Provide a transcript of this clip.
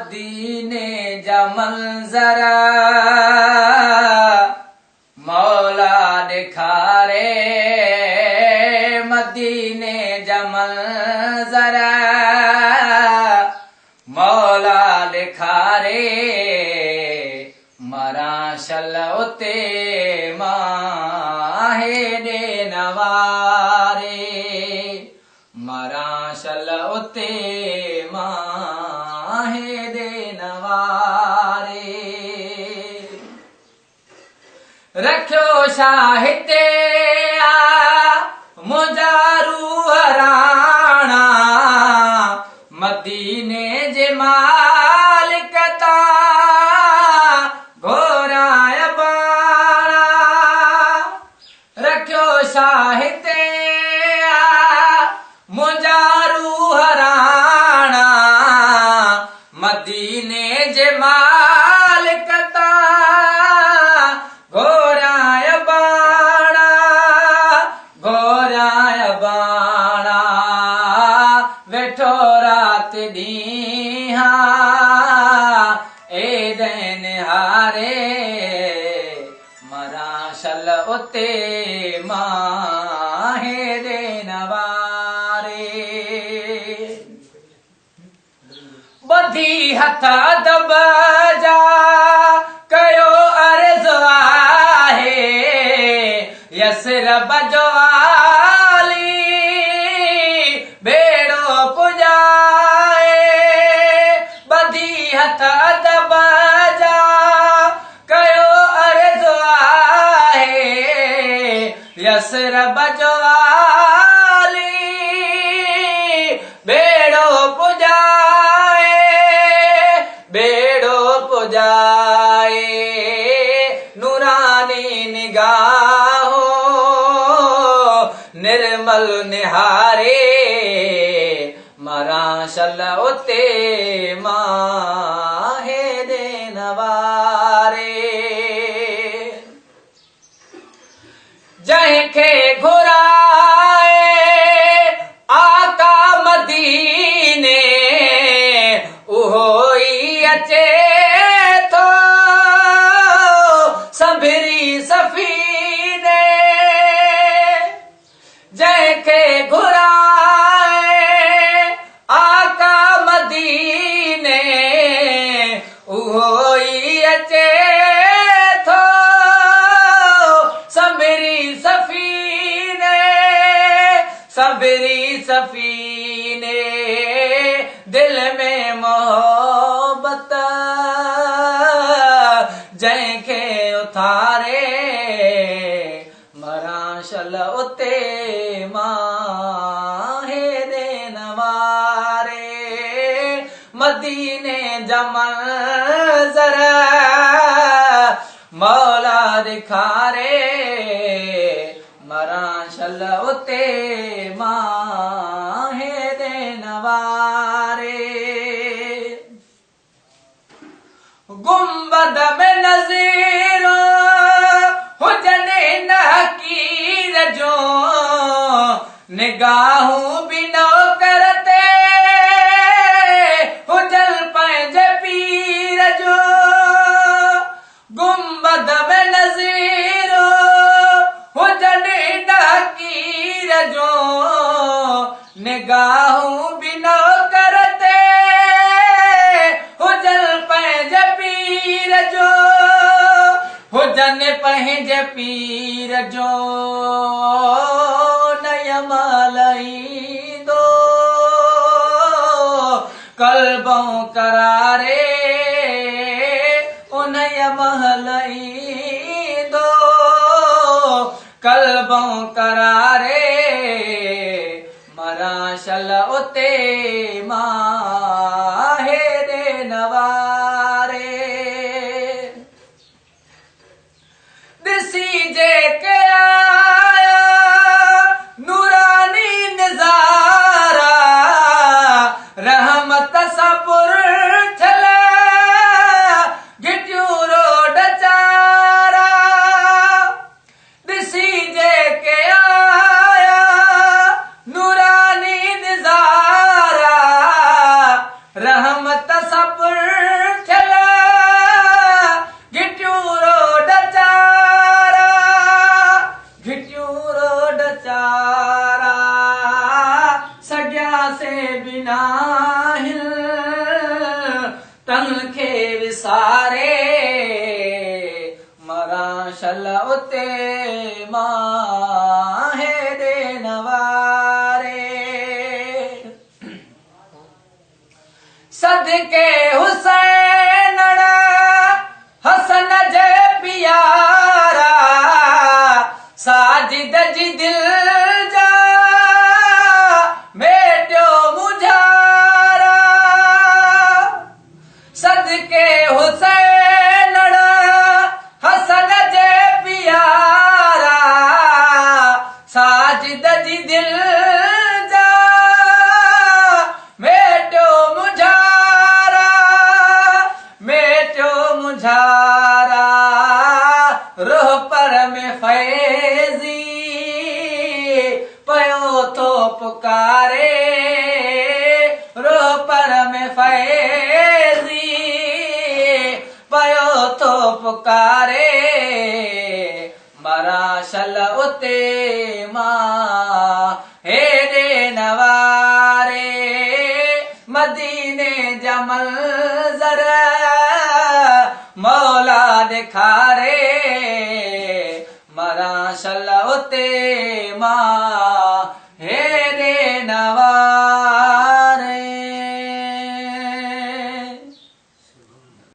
मदीने जा मंज़र मौला ॾेखारे मदीने जा मंज़र मौला ॾेखारे मरां शल उते माहे ॾे नवारे मरां शल उते माहे ॾे नवारे रखियो शाह हिते मुंहिंजा रूह राणा मदीने जे मालिक तां घोराय बाणा रखियो शाह हिते मुंहिंजा रूह राणा मदीने जे मालिक तां घोराय बाणा वेठो रात ॾींहं एॾनि हारे मरां शल उते माहे ॾे नवारे ॿधी हथ दब जा कयो अर्ज़ आहे यसरब जो आली बेड़ो पुॼाए ॿधी हथ दब जा कयो अर्ज़ आहे यसरब जो आली बेड़ो पुॼाए नूरानी निगाहो निर्मल निहारे मरां शल उते माहे ॾे नवारे जंहिंखे घुराए आका मदीने उहो ई अचे थो संभरी सफ़ीने जंहिंखे घुराए आका मदीने उहो ई अचे थो संभरी सफ़ीने दिल में मोहब्बत जंहिंखे उथारे मरां शल उते माहे ॾे नवारे मदीने जा मंज़र मौला ॾेखारे मरां शल उते माहे ॾे नवारे गुंबद में नज़ीर हुजनि हिन हकीर जो निगाहूं बि नौकर ते हुजनि पंहिंजे पीर जो गुंबद में नज़ीर हुजनि हिन हकीर जो निगाहूं बि नौकर ते हुजनि पंहिंजे पीर जो हुजनि पंहिंजे पीर जो नयमल ईंदो कल्बों करारे उनय महल ईंदो कल्बों करारे मरां शल उते माहे ॾे नवारे ॾिसी जेके आया नूरानी नज़ारा रहमत सां पुरथियल घिटियूं रोड चारा ॾिसी जेके आया उते मां हेॾे नवारे सदके हुसैन हसन जे पियारा साजिद जी दिल जा मेटियो मुझारा सदके हुसैन हसन जे पियारा साजिद जी दिल जा मेटियो मुझारा रोह पर में फैज़ी पयो तो पुकारे रोह पर में फैज़ी पयो तो पुकारे मराशल उते मां हेॾे नवारे मदीने जा मंज़र मौला ॾेखारे मराशल उते मां